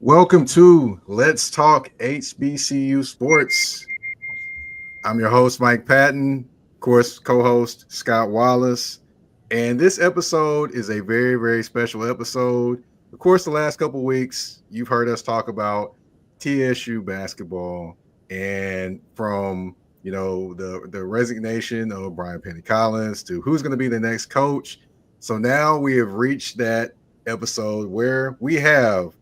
Welcome to Let's Talk HBCU Sports. I'm your host, Mike Patton, of course, co host Scott Wallace. And this episode is a very, very special episode. Of course, the last couple of weeks, you've heard us talk about TSU basketball and from the resignation of Brian Penny Collins to who's going to be the next coach. So now we have reached that episode where we have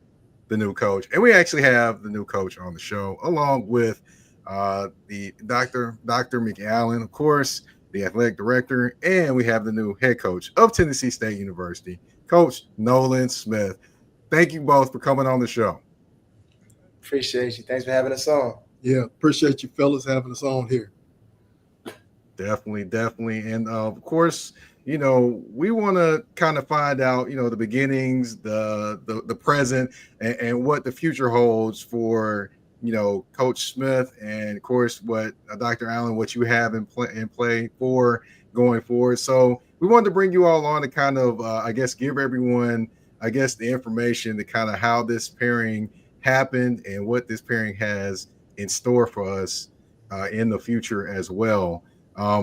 the new coach, and we actually have the new coach on the show, along with the Dr. Mikki Allen, of course, the athletic director, and we have the new head coach of Tennessee State University, Coach Nolan Smith. Thank you both for coming on the show. Appreciate you. Thanks for having us on. Yeah, appreciate you fellas having us on here. Definitely. And of course, we want to kind of find out, the beginnings, the present, and what the future holds for, Coach Smith, and of course, what Dr. Allen, what you have in play for going forward. So we wanted to bring you all on to kind of, give everyone, the information to kind of how this pairing happened and what this pairing has in store for us in the future as well.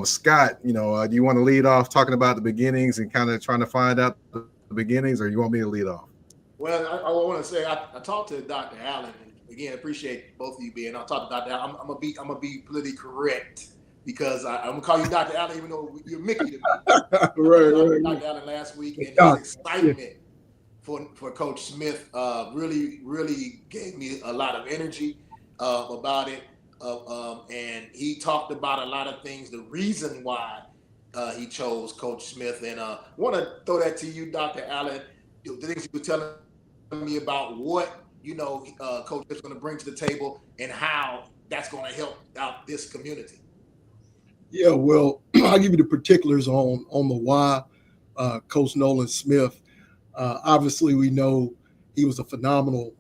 Scott, do you want to lead off talking about the beginnings and kind of trying to find out the beginnings, or you want me to lead off? Well, I want to say I talked to Dr. Allen, and again, appreciate both of you being. I'll talk to Dr. Allen. I'm gonna be politically correct because I'm gonna call you Dr. Allen, even though you're Mikki to me. right. Dr. Allen last week, and his excitement for Coach Smith really gave me a lot of energy about it. And he talked about a lot of things, the reason why he chose Coach Smith. And I want to throw that to you, Dr. Allen, the things you were telling me about what, Coach Smith's going to bring to the table and how that's going to help out this community. Yeah, well, I'll give you the particulars on the why Coach Nolan Smith. Obviously, we know he was a phenomenal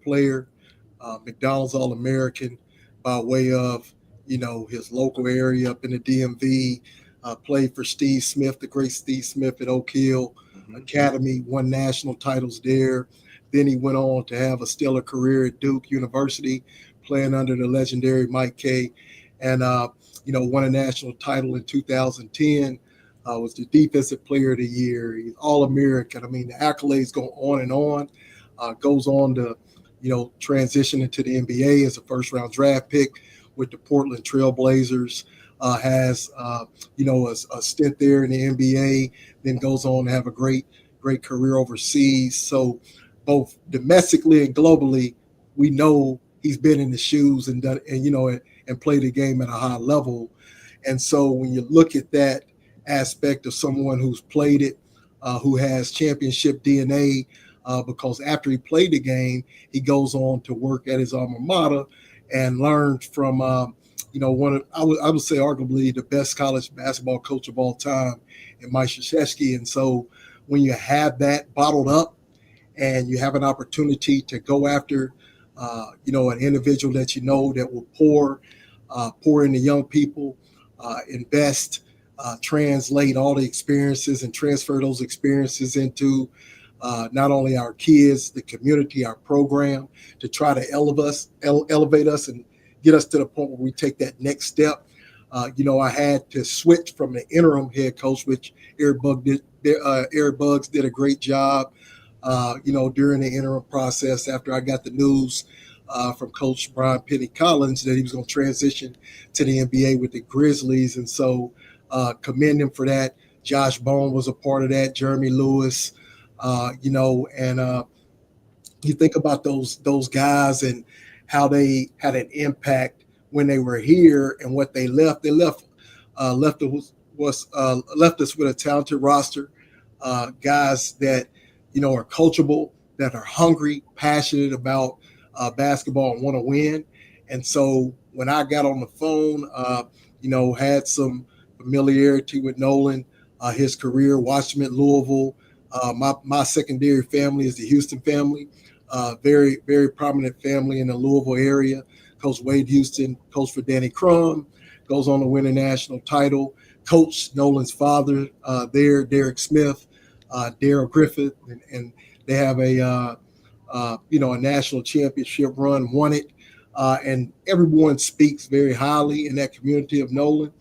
player, McDonald's All-American, by way of, his local area up in the DMV, played for Steve Smith, the great Steve Smith at Oak Hill Academy, won national titles there. Then he went on to have a stellar career at Duke University, playing under the legendary Mike K. And, won a national title in 2010, was the defensive player of the year. He's All-American. I mean, the accolades go on and on, goes on to transition into the NBA as a first-round draft pick with the Portland Trail Blazers, has, a stint there in the NBA, then goes on to have a great career overseas. So both domestically and globally, we know he's been in the shoes and done, and played the game at a high level. And so when you look at that aspect of someone who's played it, who has championship DNA, because after he played the game, he goes on to work at his alma mater and learned from, I would say arguably the best college basketball coach of all time in Mike Krzyzewski. And so when you have that bottled up and you have an opportunity to go after, an individual that that will pour into young people, invest, translate all the experiences and transfer those experiences into not only our kids, the community, our program, to try to elevate us and get us to the point where we take that next step. I had to switch from the interim head coach, which Eric Buggs did a great job, during the interim process after I got the news from Coach Brian Penny Collins that he was going to transition to the NBA with the Grizzlies. And so commend him for that. Josh Bone was a part of that, Jeremy Lewis, and you think about those guys and how they had an impact when they were here and what they left. They left us with a talented roster, guys that are coachable, that are hungry, passionate about basketball and want to win. And so when I got on the phone, had some familiarity with Nolan, his career, watched him at Louisville. My secondary family is the Houston family, very, very prominent family in the Louisville area. Coach Wade Houston, coach for Danny Crum, goes on to win a national title. Coach Nolan's father there, Derek Smith, Daryl Griffith, and they have a a national championship run, won it. And everyone speaks very highly in that community of Nolan.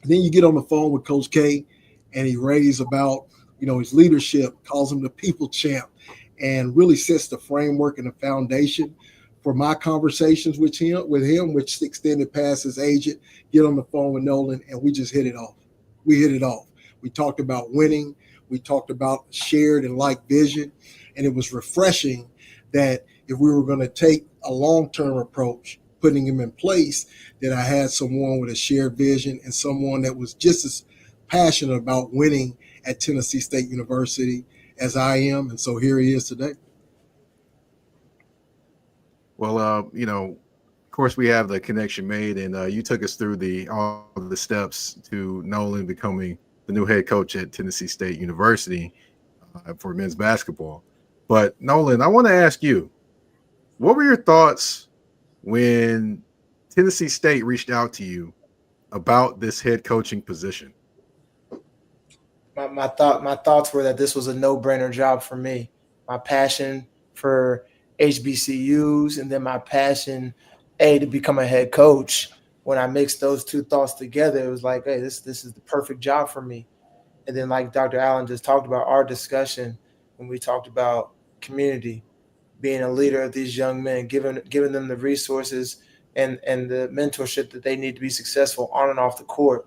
And then you get on the phone with Coach K, and he raves about, his leadership, calls him the people champ, and really sets the framework and the foundation for my conversations with him, which extended past his agent. Get on the phone with Nolan, and we just hit it off. We hit it off. We talked about winning. We talked about shared and like vision, and it was refreshing that if we were going to take a long-term approach, putting him in place, that I had someone with a shared vision and someone that was just as passionate about winning at Tennessee State University as I am. And so here he is today. Well, of course, we have the connection made, and you took us through all the steps to Nolan becoming the new head coach at Tennessee State University for men's basketball. But Nolan, I want to ask you, what were your thoughts when Tennessee State reached out to you about this head coaching position? My thoughts were that this was a no-brainer job for me. My passion for HBCUs and then my passion, to become a head coach. When I mixed those two thoughts together, it was like, hey, this is the perfect job for me. And then, like Dr. Allen just talked about, our discussion when we talked about community, being a leader of these young men, giving them the resources and the mentorship that they need to be successful on and off the court.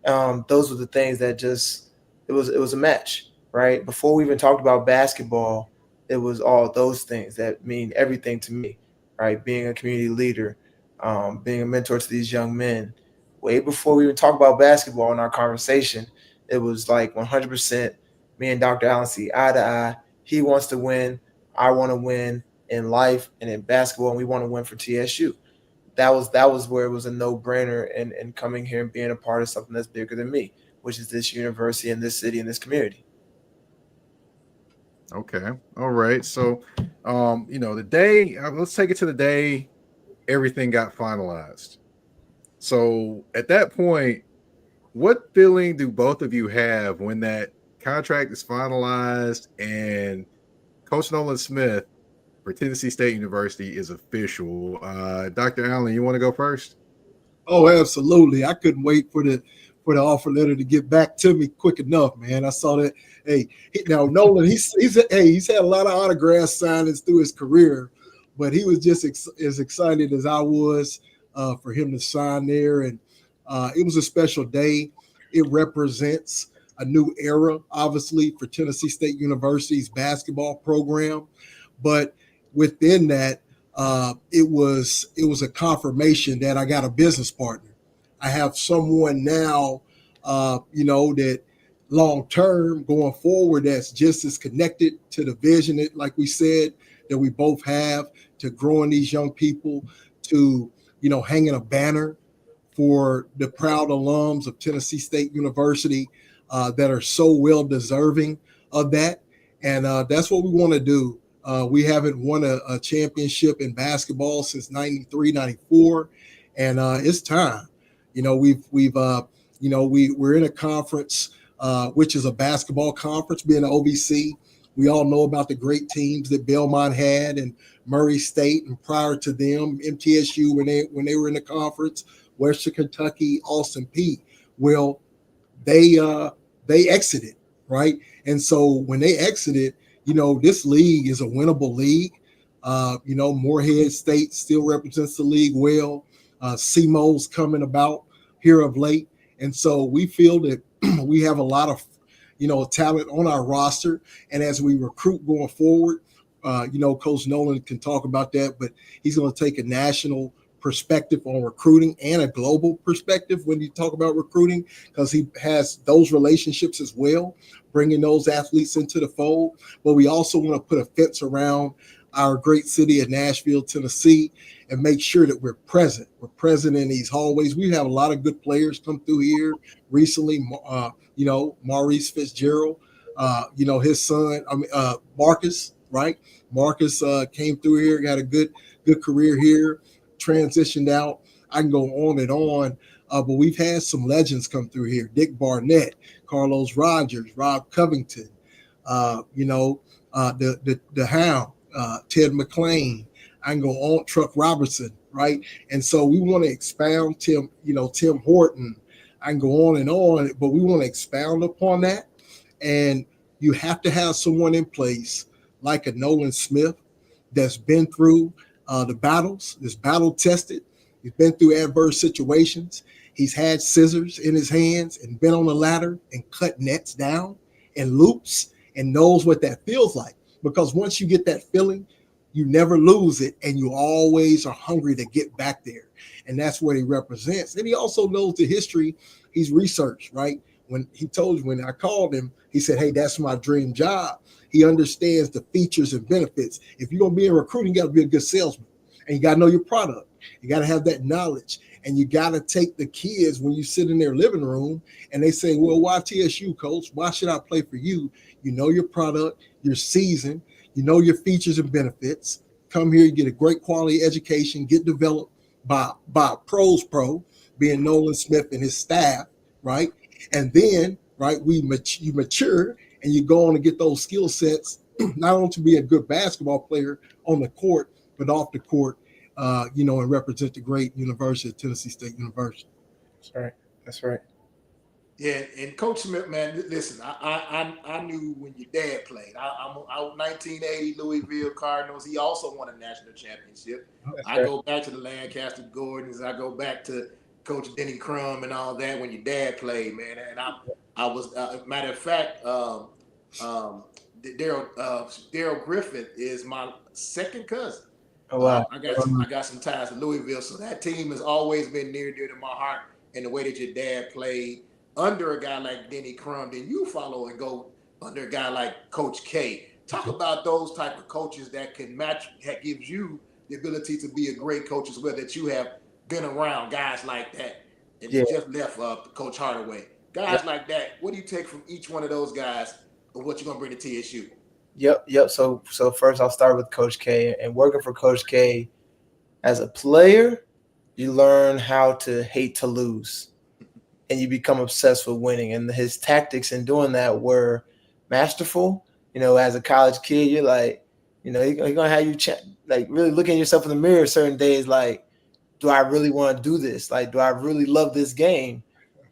Those were the things that it was a match, right? Before we even talked about basketball, it was all those things that mean everything to me, right? Being a community leader, being a mentor to these young men. Way before we even talk about basketball in our conversation, it was like 100% me and Dr. Allen see eye to eye. He wants to win. I want to win in life and in basketball, and we want to win for TSU. That was where it was a no-brainer and coming here and being a part of something that's bigger than me, which is this university and this city and this community. Okay. All right. So, the day, let's take it to the day everything got finalized. So at that point, what feeling do both of you have when that contract is finalized and Coach Nolan Smith for Tennessee State University is official? Dr. Allen, you want to go first? Oh, absolutely. I couldn't wait for the offer letter to get back to me quick enough, man. I saw that. Hey, now Nolan, he's had a lot of autograph signings through his career, but he was just as excited as I was for him to sign there. And it was a special day. It represents a new era, obviously, for Tennessee State University's basketball program. But within that, it was a confirmation that I got a business partner. I have someone now, that long term going forward that's just as connected to the vision that, like we said, that we both have to growing these young people, to hanging a banner for the proud alums of Tennessee State University that are so well deserving of that. And that's what we want to do. We haven't won a championship in basketball since 93, 94. And it's time. We're in a conference, which is a basketball conference, being an OVC. We all know about the great teams that Belmont had and Murray State, and prior to them, MTSU when they were in the conference, Western Kentucky, Austin Peay. Well, they exited, right? And so when they exited, this league is a winnable league. Morehead State still represents the league well. SEMO's coming about here of late. And so we feel that we have a lot of, talent on our roster. And as we recruit going forward, Coach Nolan can talk about that, but he's going to take a national perspective on recruiting and a global perspective when you talk about recruiting, because he has those relationships as well, bringing those athletes into the fold. But we also want to put a fence around our great city of Nashville, Tennessee, and make sure that we're present. We're present in these hallways. We have a lot of good players come through here recently. Maurice Fitzgerald, his son, Marcus, right? Marcus came through here, got a good career here, transitioned out. I can go on and on, but we've had some legends come through here: Dick Barnett, Carlos Rogers, Rob Covington, the Hound, Ted McClain. I can go on, Truck Robertson, right? And so we want to expound Tim Horton. I can go on, but we want to expound upon that. And you have to have someone in place like a Nolan Smith that's been through the battles, is battle tested. He's been through adverse situations. He's had scissors in his hands and been on the ladder and cut nets down and loops and knows what that feels like. Because once you get that feeling, you never lose it, and you always are hungry to get back there. And that's what he represents. And he also knows the history. He's researched, right? When I called him, he said, hey, that's my dream job. He understands the features and benefits. If you're going to be in recruiting, you got to be a good salesman. And you got to know your product. You got to have that knowledge. And you got to take the kids when you sit in their living room and they say, well, why TSU, coach? Why should I play for you? You know your product, your season, you know your features and benefits. Come here, you get a great quality education, get developed by a pros pro, being Nolan Smith and his staff, right? And then, right, you mature and you go on to get those skill sets, not only to be a good basketball player on the court, but off the court, and represent the great university, Tennessee State University. That's right. Yeah, and Coach Smith, man, listen, I knew when your dad played. I 1980 Louisville Cardinals. He also won a national championship. I go back to the Lancaster Gordons. I go back to Coach Denny Crum and all that when your dad played, man. And I was matter of fact, Daryl Griffith is my second cousin. Oh wow! I got some ties to Louisville, so that team has always been near and dear to my heart. And the way that your dad played under a guy like Denny Crum, then you follow and go under a guy like Coach K. Talk about those type of coaches that can match, that gives you the ability to be a great coach as well, that you have been around guys like that. And you just left Coach Hardaway. Guys like that, what do you take from each one of those guys and what you're going to bring to TSU? Yep. So first I'll start with Coach K. And working for Coach K as a player, you learn how to hate to lose. And you become obsessed with winning. And his tactics in doing that were masterful. As a college kid, you're like, he's going to have you really looking at yourself in the mirror certain days like, do I really want to do this? Like, do I really love this game?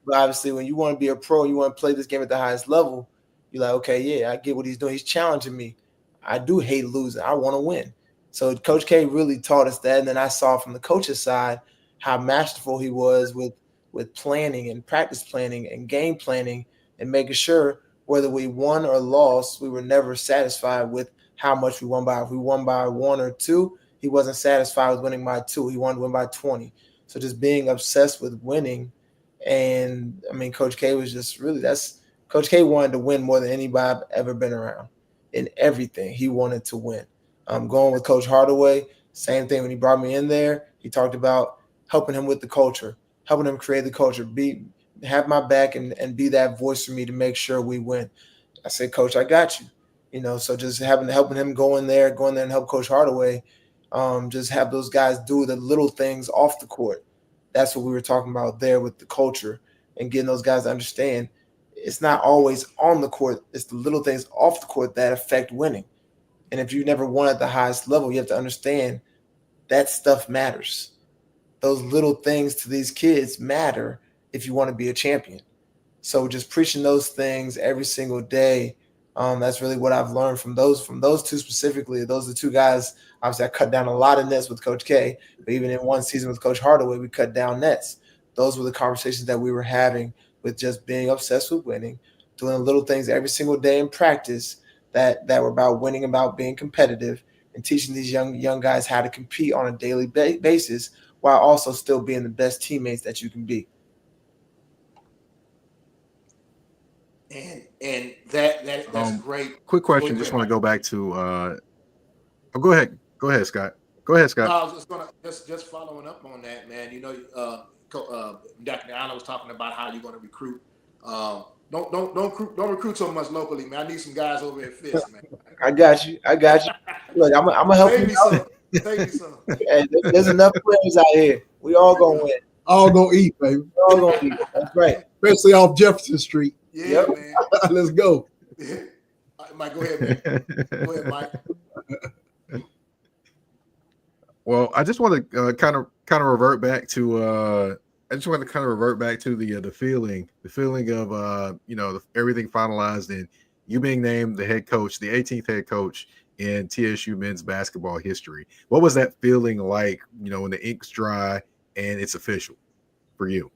But obviously, when you want to be a pro and you want to play this game at the highest level, you're like, okay, yeah, I get what he's doing. He's challenging me. I do hate losing. I want to win. So Coach K really taught us that. And then I saw from the coach's side how masterful he was with planning and practice planning and game planning and making sure whether we won or lost, we were never satisfied with how much we won by. If we won by 1 or 2, he wasn't satisfied with winning by 2. He wanted to win by 20. So just being obsessed with winning. And I mean, Coach K was just really, Coach K wanted to win more than anybody I've ever been around. In everything, he wanted to win. Going with Coach Hardaway, same thing. When he brought me in there, he talked about helping him with the culture, helping him create the culture, have my back and be that voice for me to make sure we win. I said, Coach, I got you. So just helping him go in there and help Coach Hardaway, just have those guys do the little things off the court. That's what we were talking about there with the culture and getting those guys to understand it's not always on the court. It's the little things off the court that affect winning. And if you never won at the highest level, you have to understand that stuff matters. Those little things to these kids matter if you want to be a champion. So just preaching those things every single day, that's really what I've learned from those two specifically. Those are the two guys. Obviously, I cut down a lot of nets with Coach K, but even in one season with Coach Hardaway, we cut down nets. Those were the conversations that we were having with just being obsessed with winning, doing little things every single day in practice that were about winning, about being competitive, and teaching these young guys how to compete on a daily basis while also still being the best teammates that you can be. And that's great. Quick question. Just want to go back to go ahead. Go ahead, Scott. No, I was just gonna just following up on that, man. Dr. Allen was talking about how you're gonna recruit. Don't recruit so much locally, man. I need some guys over at Fisk, man. I got you. Look, I'm gonna help you. Save me some. Hey, there's enough players out here. We all gonna win. All gonna eat, baby. We all gonna eat. That's right. Especially off Jefferson Street. Yeah, man. Let's go. Mike, go ahead, man. Go ahead, Mike. I just want to kind of revert back to the feeling of everything finalized and you being named the head coach, the 18th head coach in TSU men's basketball history. What was that feeling like, when the ink's dry and it's official for you?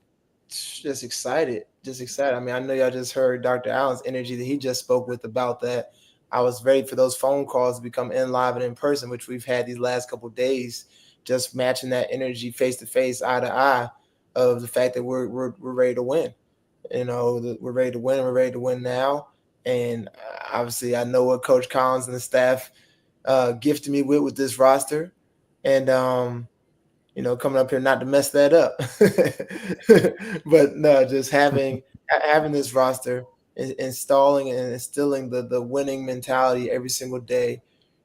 Just excited. I mean, I know y'all just heard Dr. Allen's energy that he just spoke with about that. I was ready for those phone calls to become in live and in person, which we've had these last couple of days, just matching that energy face to face, eye to eye, of the fact that we're ready to win. We're ready to win. We're ready to win now. And obviously, I know what Coach Collins and the staff gifted me with this roster, and coming up here not to mess that up, but no, just having this roster, installing and instilling the winning mentality every single day.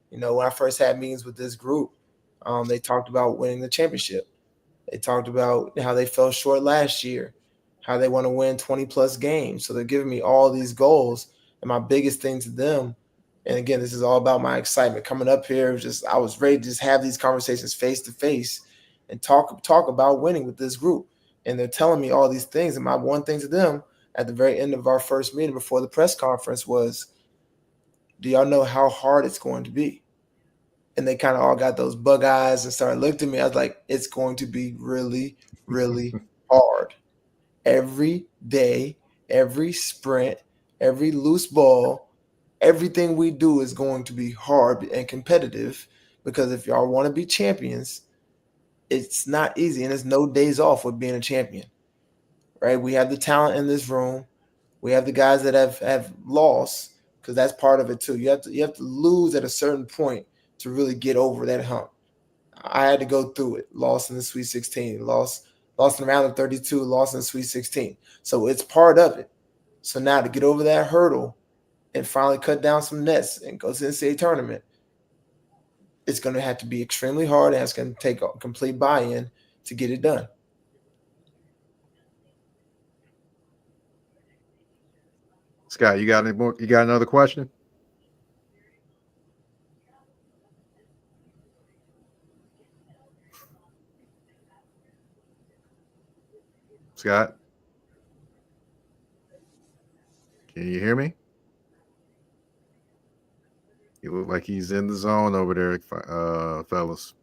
When I first had meetings with this group, they talked about winning the championship. They talked about how they fell short last year, how they want to win 20 plus games. So they're giving me all these goals. And my biggest thing to them, and again, this is all about my excitement coming up here. I was ready to just have these conversations face to face and talk about winning with this group. And they're telling me all these things. And my one thing to them at the very end of our first meeting before the press conference was, do y'all know how hard it's going to be? And they kind of all got those bug eyes and started looking at me. I was like, it's going to be really, really hard. Every day, every sprint, every loose ball, everything we do is going to be hard and competitive, because if y'all want to be champions, it's not easy, and there's no days off with being a champion, right? We have the talent in this room. We have the guys that have lost, because that's part of it too. You have to lose at a certain point to really get over that hump. I had to go through it. Lost in the Sweet 16, lost in the round of 32, lost in the Sweet 16. So it's part of it. So now to get over that hurdle and finally cut down some nets and go to the NCAA tournament, it's going to have to be extremely hard, and it's going to take a complete buy-in to get it done. Scott, you got any more? You got another question? Scott, can you hear me? You look like he's in the zone over there, fellas.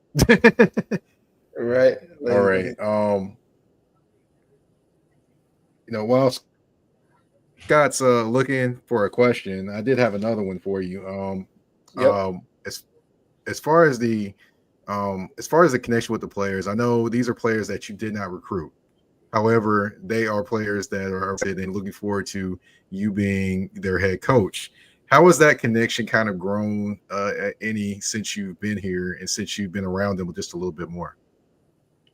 Right. All right. While Scott's looking for a question, I did have another one for you. As far as the connection with the players, I know these are players that you did not recruit. However, they are players that are looking forward to you being their head coach. How has that connection kind of grown since you've been here and since you've been around them just a little bit more?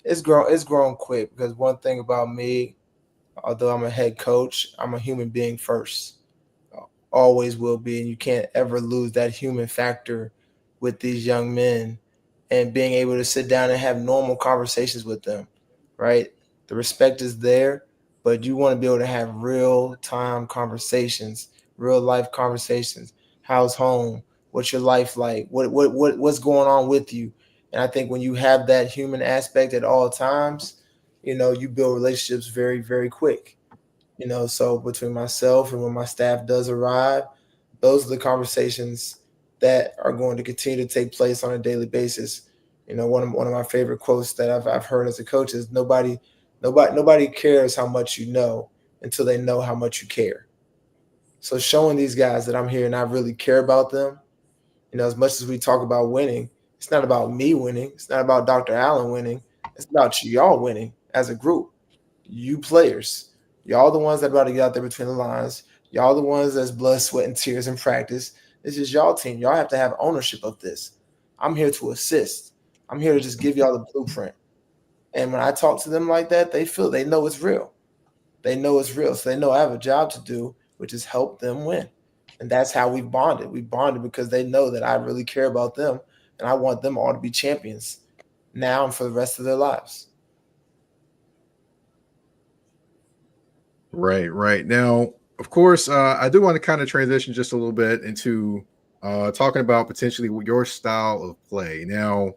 It's grown quick, because one thing about me, although I'm a head coach, I'm a human being first. Always will be, and you can't ever lose that human factor with these young men, and being able to sit down and have normal conversations with them, right? The respect is there, but you want to be able to have real-time conversations, real-life conversations. How's home? What's your life like? What's going on with you? And I think when you have that human aspect at all times, you build relationships very, very quick. So between myself and when my staff does arrive, those are the conversations that are going to continue to take place on a daily basis. One of my favorite quotes that I've heard as a coach is nobody cares how much you know until they know how much you care. So showing these guys that I'm here and I really care about them, as much as we talk about winning, it's not about me winning. It's not about Dr. Allen winning. It's about y'all winning as a group. You players, y'all the ones that are about to get out there between the lines. Y'all the ones that's blood, sweat, and tears in practice. This is y'all team. Y'all have to have ownership of this. I'm here to assist. I'm here to just give y'all the blueprint. And when I talk to them like that, they know it's real. They know it's real. So they know I have a job to do, which is help them win. And that's how we bonded. We bonded because they know that I really care about them, and I want them all to be champions now and for the rest of their lives. Right. Now, of course, I do want to kind of transition just a little bit into talking about potentially your style of play. Now,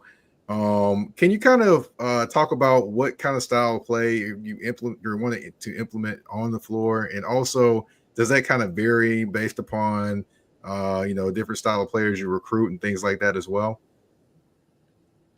Can you kind of talk about what kind of style of play you're wanting to implement on the floor, and also does that kind of vary based upon different style of players you recruit and things like that as well?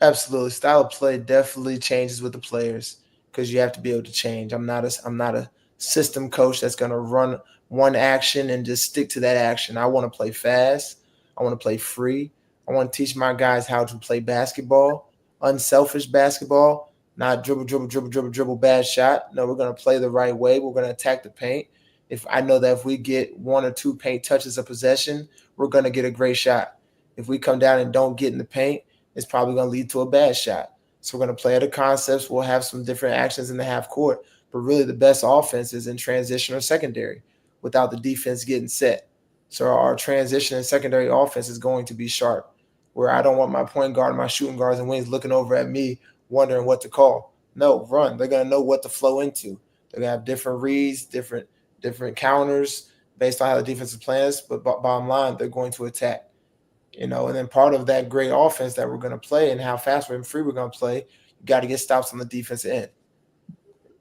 Absolutely. Style of play definitely changes with the players because you have to be able to change. I'm not a system coach that's going to run one action and just stick to that action. I want to play fast. I want to play free. I want to teach my guys how to play basketball, unselfish basketball, not dribble, dribble, dribble, dribble, dribble, bad shot. No, we're going to play the right way. We're going to attack the paint. If I know that if we get one or two paint touches a possession, we're going to get a great shot. If we come down and don't get in the paint, it's probably going to lead to a bad shot. So we're going to play other concepts. We'll have some different actions in the half court, but really the best offense is in transition or secondary without the defense getting set. So our transition and secondary offense is going to be sharp, where I don't want my point guard, my shooting guards and wings looking over at me wondering what to call. No, run. They're going to know what to flow into. They're going to have different reads, different counters based on how the defense is playing. But bottom line, they're going to attack. And then part of that great offense that we're going to play and how fast and free we're going to play, you got to get stops on the defensive end.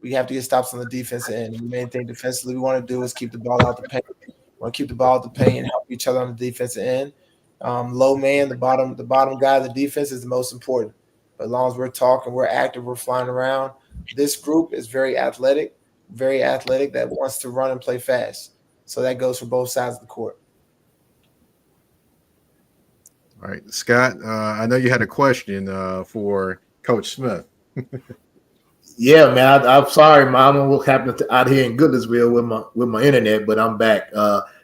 We have to get stops on the defensive end. The main thing defensively we want to do is keep the ball out the paint. We want to keep the ball out the paint and help each other on the defensive end. Low man, the bottom guy of the defense is the most important. But as long as we're talking, we're active, we're flying around. This group is very athletic that wants to run and play fast. So that goes for both sides of the court. All right, Scott, I know you had a question for Coach Smith. Yeah, man. I'm sorry, Mama. What happened out here in Goodlettsville with my internet, but I'm back.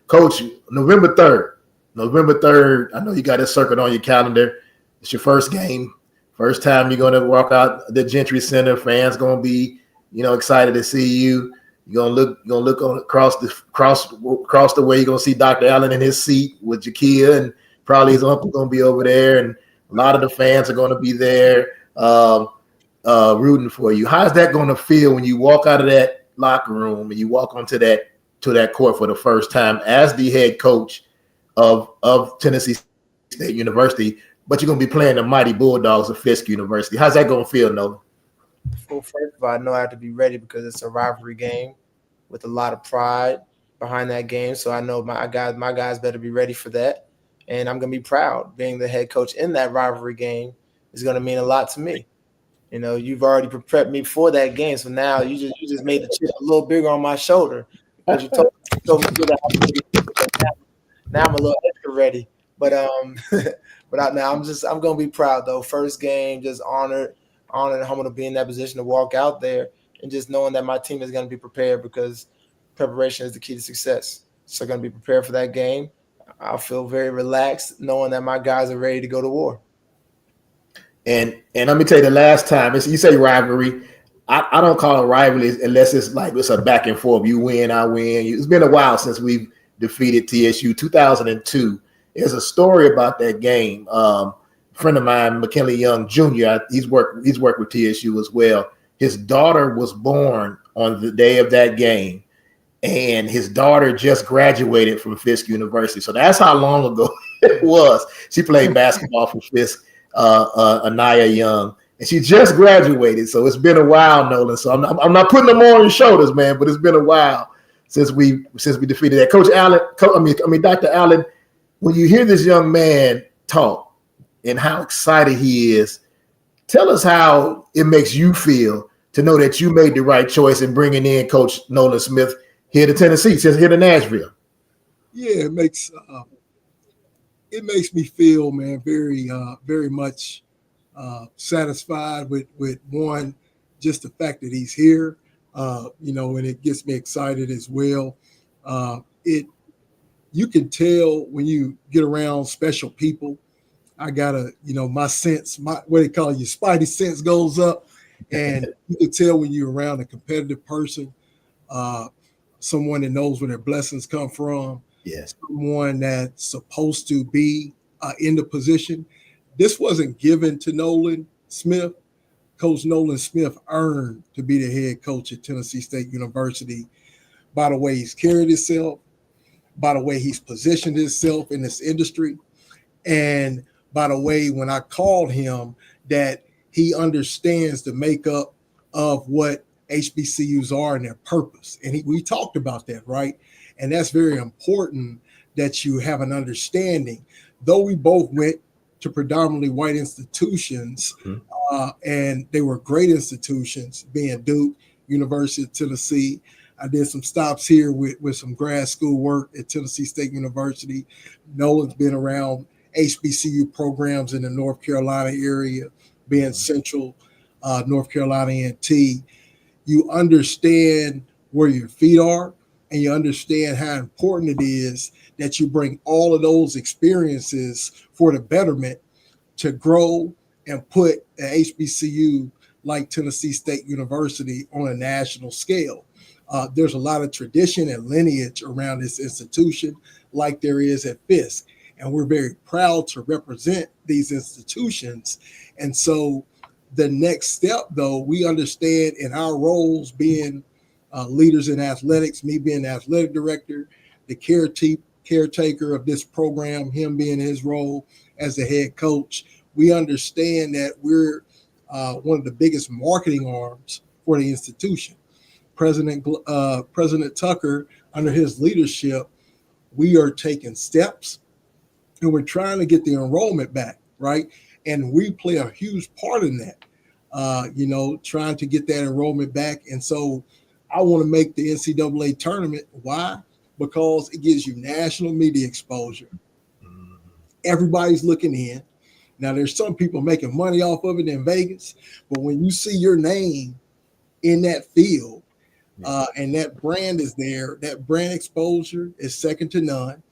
Coach, November 3rd. I know you got it circled on your calendar. It's your first game. First time you're gonna walk out the Gentry Center. Fans gonna be, excited to see you. You're gonna look on across the way. You're gonna see Dr. Allen in his seat with Jakia, and probably his uncle gonna be over there, and a lot of the fans are gonna be there. Rooting for you. How's that going to feel when you walk out of that locker room and you walk onto that court for the first time as the head coach of Tennessee State University, but you're going to be playing the mighty Bulldogs of Fisk University? How's that going to feel, Nolan? Well, first of all, I know I have to be ready because it's a rivalry game with a lot of pride behind that game. So I know my guys better be ready for that, and I'm going to be proud. Being the head coach in that rivalry game is going to mean a lot to me. You've already prepped me for that game, so now you just made the chip a little bigger on my shoulder because you told me that. Now I'm a little extra ready, but I'm gonna be proud though. First game, just honored and humbled to be in that position to walk out there and just knowing that my team is gonna be prepared because preparation is the key to success. So gonna be prepared for that game. I feel very relaxed knowing that my guys are ready to go to war. And let me tell you, the last time you say rivalry, I don't call it rivalry unless it's like it's a back and forth. You win, I win. It's been a while since we've defeated TSU. 2002. There's a story about that game. A friend of mine, McKinley Young Jr. He's worked with TSU as well. His daughter was born on the day of that game, and his daughter just graduated from Fisk University. So that's how long ago it was. She played basketball for Fisk. Anaya Young, and she just graduated, so it's been a while, Nolan. So I'm not putting them on your shoulders, man, but it's been a while since we defeated that. Coach Allen, Dr. Allen, when you hear this young man talk and how excited he is, tell us how it makes you feel to know that you made the right choice in bringing in Coach Nolan Smith here to Tennessee, here to Nashville. Yeah, it makes me feel, man, very, very much satisfied with one, just the fact that he's here, and it gets me excited as well. You can tell when you get around special people. I gotta, my sense, what they call your spidey sense goes up, and you can tell when you're around a competitive person, someone that knows where their blessings come from. Yes. Someone that's supposed to be in the position. This wasn't given to Nolan Smith. Coach Nolan Smith earned to be the head coach at Tennessee State University by the way he's carried himself, by the way he's positioned himself in this industry, and by the way, when I called him, that he understands the makeup of what HBCUs are and their purpose. And we talked about that, right? And that's very important that you have an understanding. Though we both went to predominantly white institutions, and they were great institutions, being Duke, University of Tennessee. I did some stops here with some grad school work at Tennessee State University. Nolan's been around HBCU programs in the North Carolina area, being Central North Carolina A&T. You understand where your feet are, and you understand how important it is that you bring all of those experiences for the betterment to grow and put an HBCU like Tennessee State University on a national scale. There's a lot of tradition and lineage around this institution, like there is at Fisk. And we're very proud to represent these institutions. And so the next step, though, we understand in our roles being leaders in athletics, me being the athletic director, the caretaker of this program, him being his role as the head coach, we understand that we're one of the biggest marketing arms for the institution. President Tucker, under his leadership, we are taking steps and we're trying to get the enrollment back, right? And we play a huge part in that, trying to get that enrollment back. And so I want to make the NCAA tournament. Why? Because it gives you national media exposure. Everybody's looking in. Now, there's some people making money off of it in Vegas, but when you see your name in that field and that brand is there, that brand exposure is second to none.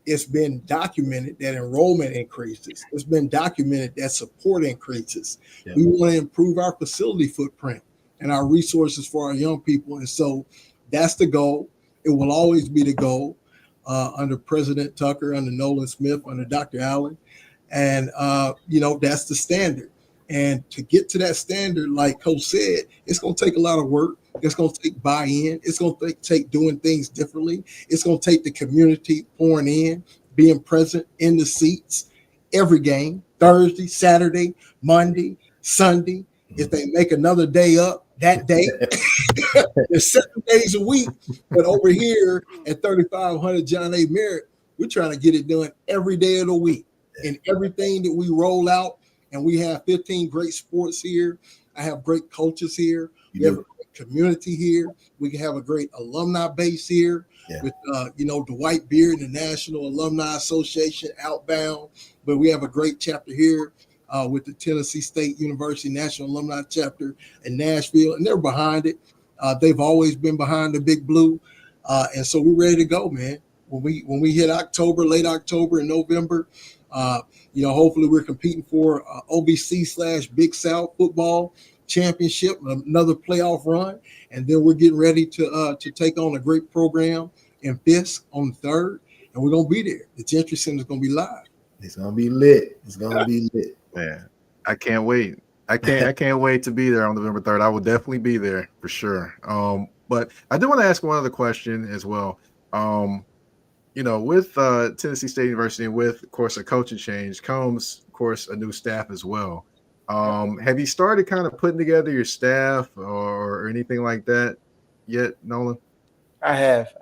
It's been documented that enrollment increases. It's been documented that support increases. Yeah. We want to improve our facility footprint and our resources for our young people. And so that's the goal. It will always be the goal under President Tucker, under Nolan Smith, under Dr. Allen. And, that's the standard. And to get to that standard, like Coach said, it's going to take a lot of work. It's going to take buy-in. It's going to take doing things differently. It's going to take the community pouring in, being present in the seats every game, Thursday, Saturday, Monday, Sunday. If they make another day up that day, there's 7 days a week. But over here at 3500 John A. Merritt, we're trying to get it done every day of the week. And everything that we roll out, and we have 15 great sports here. I have great coaches here. We have a great community here. We can have a great alumni base here with, Dwight Beard and the National Alumni Association outbound. But we have a great chapter here with the Tennessee State University National Alumni Chapter in Nashville, and they're behind it. They've always been behind the Big Blue. And so we're ready to go, man. When we hit October, late October and November, hopefully we're competing for OVC/Big South football championship, another playoff run, and then we're getting ready to take on a great program in Fisk on the 3rd, and we're gonna be there. The Gentry Center is gonna be live. It's gonna be lit. It's gonna be lit. Man, I can't wait. I can't wait to be there on November 3rd. I will definitely be there for sure. But I do want to ask one other question as well. With Tennessee State University and with, of course, a coaching change comes, of course, a new staff as well. Have you started kind of putting together your staff or anything like that yet, Nolan? I have.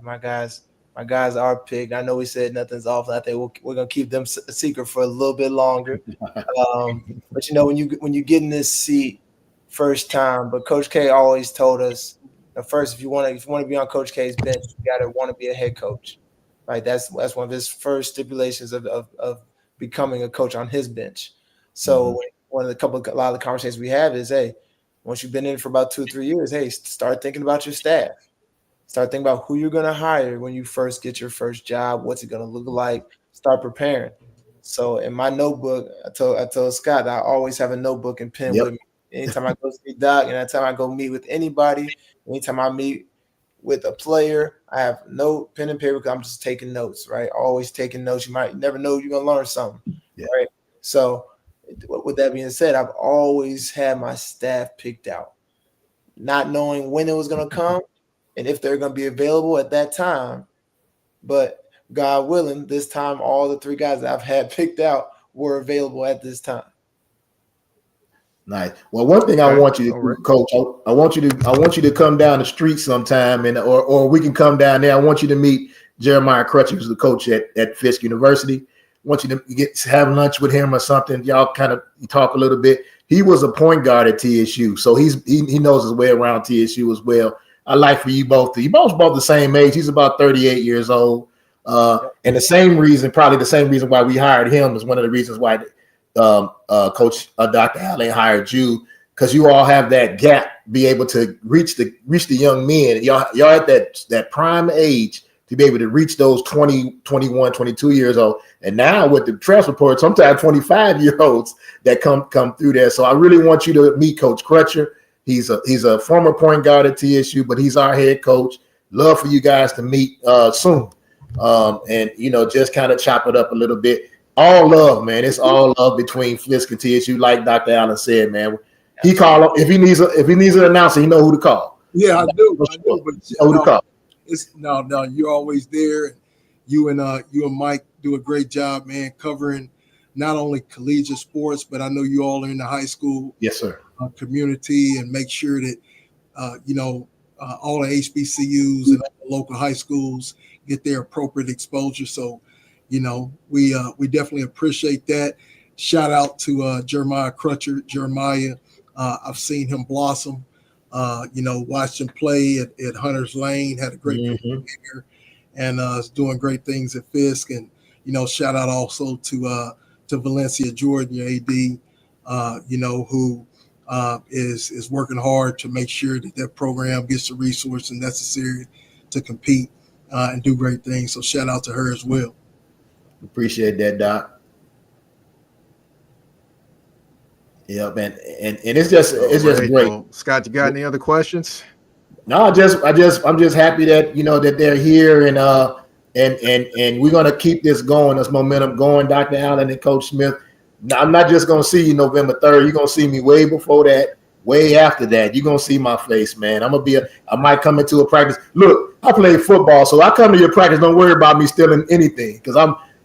My guys are picked. I know we said nothing's off. I think we're gonna keep them a secret for a little bit longer. But when you get in this seat first time, but Coach K always told us, first, if you want to be on Coach K's bench, you got to want to be a head coach. Right? That's one of his first stipulations of becoming a coach on his bench. So a lot of the conversations we have is, hey, once you've been in for about 2 or 3 years, hey, start thinking about your staff. Start thinking about who you're going to hire when you first get your first job. What's it going to look like? Start preparing. So in my notebook, I told Scott that I always have a notebook and pen with me. Anytime I go see Doc, and anytime I go meet with anybody, anytime I meet with a player, I have no pen and paper because I'm just taking notes, right? Always taking notes. You might never know you're going to learn something, right? So with that being said, I've always had my staff picked out, not knowing when it was going to come and if they're going to be available at that time. But God willing, this time all the 3 guys that I've had picked out were available at this time. Nice. Well, one thing I want you to do, Coach, I want you to come down the street sometime, and or we can come down there. I want you to meet Jeremiah Crutcher, who's the coach at Fisk University. I want you to have lunch with him or something. Y'all kind of talk a little bit. He was a point guard at TSU, so he knows his way around TSU as well. I like for you both. You both the same age. He's about 38 years old, and probably the same reason why we hired him is one of the reasons why. Coach Dr. Allen hired you, because you all have that gap, be able to reach the young men. Y'all at that prime age to be able to reach those 20, 21, 22 years old. And now with the transfer portal, sometimes 25-year-olds that come through there. So I really want you to meet Coach Crutcher. He's a former point guard at TSU, but he's our head coach. Love for you guys to meet soon. And just kind of chop it up a little bit. All love, man. It's all love between Fisk and TSU, like Dr. Allen said, man. He call if he needs an announcer, he know who to call. Yeah, I do. But who to call. No, you're always there. You and Mike do a great job, man, covering not only collegiate sports, but I know you all are in the high school, yes, sir, community, and make sure that all the HBCUs and all the local high schools get their appropriate exposure. So. We definitely appreciate that. Shout out to Jeremiah Crutcher. Jeremiah, I've seen him blossom. Watched him play at Hunter's Lane. Had a great career, and is doing great things at Fisk. And shout out also to Valencia Jordan, your AD. Who is working hard to make sure that program gets the resources necessary to compete and do great things. So shout out to her as well. Appreciate that, Doc. Yeah, man, and it's just great. Well, Scott, you got any other questions? No, I'm just happy that that they're here, and we're gonna keep this going, this momentum going, Dr. Allen and Coach Smith. Now, I'm not just gonna see you November 3rd. You're gonna see me way before that, way after that. You're gonna see my face, man. I might come into a practice. Look, I play football, so I come to your practice. Don't worry about me stealing anything, because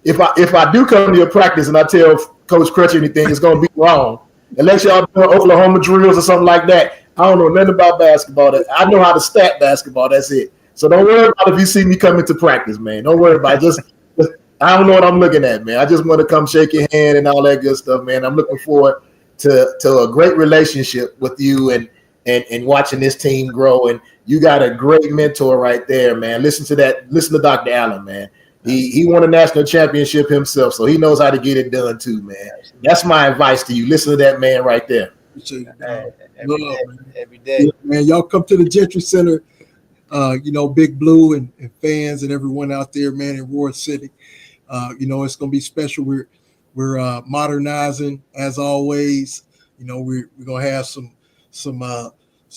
if I do come to your practice and I tell Coach Crutcher anything, it's going to be wrong. Unless y'all doing Oklahoma drills or something like that. I don't know nothing about basketball. I know how to stat basketball. That's it. So don't worry about if you see me coming to practice, man. Don't worry about it. Just I don't know what I'm looking at, man. I just want to come shake your hand and all that good stuff, man. I'm looking forward to a great relationship with you and watching this team grow. And you got a great mentor right there, man. Listen to Dr. Allen, man. He won a national championship himself, so he knows how to get it done too, man. That's my advice to you. Listen to that man right there. Every day. Man, y'all come to the Gentry Center, Big Blue and fans and everyone out there, man, in Ward City. It's going to be special. We're modernizing as always. We're going to have some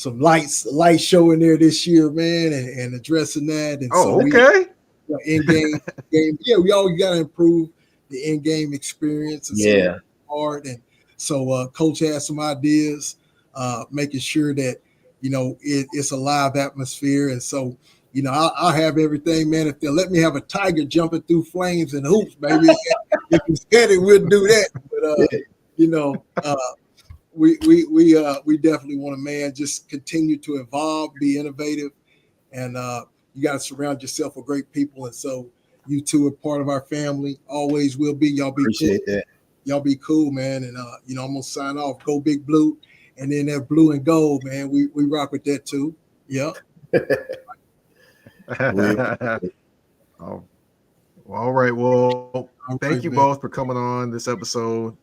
light show in there this year, man, and addressing that. And okay. In-game game. Yeah, we always got to improve the in-game experience. Yeah. Hard. And so Coach has some ideas, making sure that, it's a live atmosphere. And so, I'll have everything, man. If they'll let me have a tiger jumping through flames and hoops, baby, if he's scared, we'll do that. But, we definitely want to, man, just continue to evolve, be innovative, and you got to surround yourself with great people. And so you two are part of our family, always will be. Y'all be Appreciate cool. That. Y'all be cool, man. And, I'm going to sign off. Go Big Blue. And then that blue and gold, man, we rock with that too. Yeah. Oh, all right. Well, thank you both for coming on this episode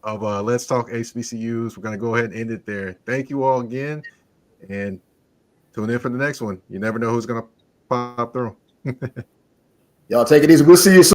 of Let's Talk HBCUs. We're going to go ahead and end it there. Thank you all again. And tune in for the next one. You never know who's going to pop through. Y'all take it easy. We'll see you soon.